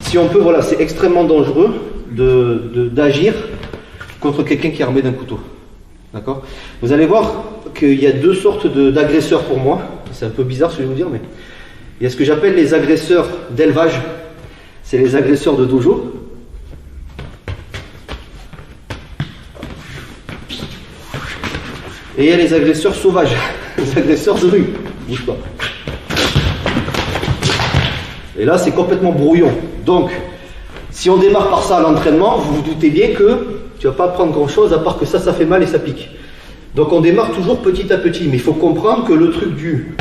Si on peut, voilà, c'est extrêmement dangereux d'agir contre quelqu'un qui est armé d'un couteau. D'accord? Vous allez voir qu'il y a deux sortes d'agresseurs pour moi. C'est un peu bizarre ce que je vais vous dire, mais il y a ce que j'appelle les agresseurs d'élevage. C'est les agresseurs de dojo. Et il y a les agresseurs sauvages, les agresseurs de rue. Bouge pas. Et là, c'est complètement brouillon. Donc, si on démarre par ça à l'entraînement, vous vous doutez bien que tu ne vas pas apprendre grand-chose à part que ça fait mal et ça pique. Donc, on démarre toujours petit à petit. Mais il faut comprendre que le truc du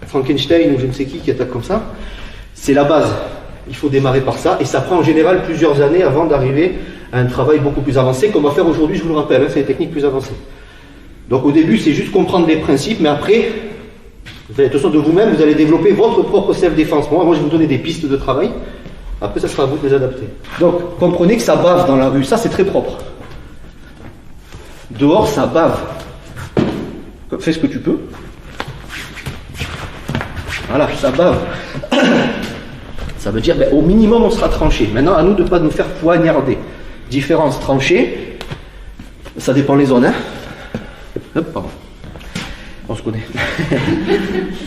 Frankenstein ou je ne sais qui attaque comme ça, c'est la base. Il faut démarrer par ça. Et ça prend en général plusieurs années avant d'arriver à un travail beaucoup plus avancé qu'on va faire aujourd'hui, je vous le rappelle. Hein, c'est des techniques plus avancées. Donc, au début, c'est juste comprendre les principes. Mais après, vous allez, de toute façon, de vous-même, vous allez développer votre propre self-défense. Moi, je vais vous donner des pistes de travail. Après, ça sera à vous de les adapter. Donc, comprenez que ça bave dans la rue. Ça, c'est très propre. Dehors, ça bave. Fais ce que tu peux. Voilà, ça bave. Ça veut dire, au minimum, on sera tranché. Maintenant, à nous de ne pas nous faire poignarder. Différence tranchée, ça dépend les zones. Hein. Hop, pardon. On se connaît.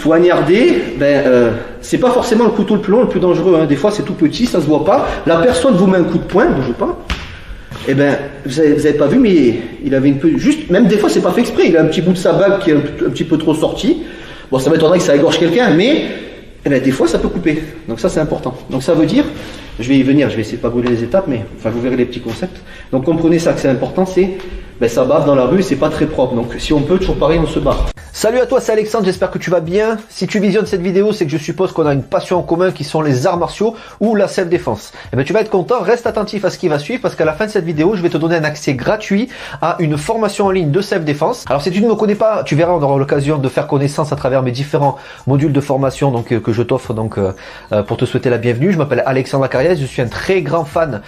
Poignarder, c'est pas forcément le couteau le plus long, le plus dangereux. Hein. Des fois, c'est tout petit, ça se voit pas. La personne vous met un coup de poing, ne bougez pas. Eh ben, vous avez pas vu, mais il avait une peu, juste, même des fois, c'est pas fait exprès. Il a un petit bout de sa bague qui est un petit peu trop sorti. Bon, ça m'étonnerait que ça égorge quelqu'un, mais des fois, ça peut couper. Donc ça, c'est important. Donc ça veut dire, je vais y venir, je vais essayer de pas brûler les étapes, mais enfin, vous verrez les petits concepts. Donc comprenez ça, que c'est important, c'est ça bave dans la rue, c'est pas très propre. Donc si on peut, toujours pareil, on se barre. Salut à toi, c'est Alexandre, j'espère que tu vas bien. Si tu visionnes cette vidéo, c'est que je suppose qu'on a une passion en commun qui sont les arts martiaux ou la self-défense. Et bien tu vas être content, reste attentif à ce qui va suivre parce qu'à la fin de cette vidéo, je vais te donner un accès gratuit à une formation en ligne de self-défense. Alors si tu ne me connais pas, tu verras, on aura l'occasion de faire connaissance à travers mes différents modules de formation que je t'offre pour te souhaiter la bienvenue. Je m'appelle Alexandre Acariès, je suis un très grand fan,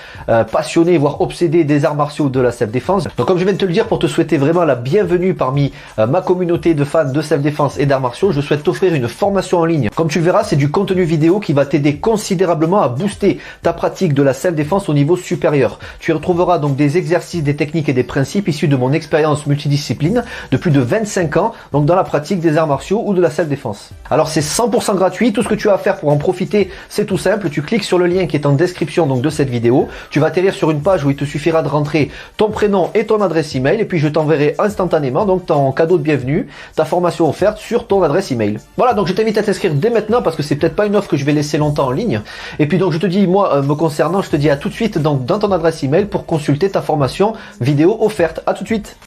passionné, voire obsédé des arts martiaux de la self-défense. Donc comme je viens de te le dire, pour te souhaiter vraiment la bienvenue parmi ma communauté de fans de self-défense et d'arts martiaux, je souhaite t'offrir une formation en ligne. Comme tu le verras, c'est du contenu vidéo qui va t'aider considérablement à booster ta pratique de la self-défense au niveau supérieur. Tu y retrouveras donc des exercices, des techniques et des principes issus de mon expérience multidiscipline de plus de 25 ans, donc dans la pratique des arts martiaux ou de la self-défense. Alors c'est 100% gratuit, tout ce que tu as à faire pour en profiter, c'est tout simple, tu cliques sur le lien qui est en description donc de cette vidéo, tu vas atterrir sur une page où il te suffira de rentrer ton prénom et ton adresse email et puis je t'enverrai instantanément donc ton cadeau de bienvenue, ta formation offerte sur ton adresse email. Voilà, donc je t'invite à t'inscrire dès maintenant parce que c'est peut-être pas une offre que je vais laisser longtemps en ligne. Et puis donc je te dis, moi me concernant, je te dis à tout de suite donc dans ton adresse email pour consulter ta formation vidéo offerte. À tout de suite.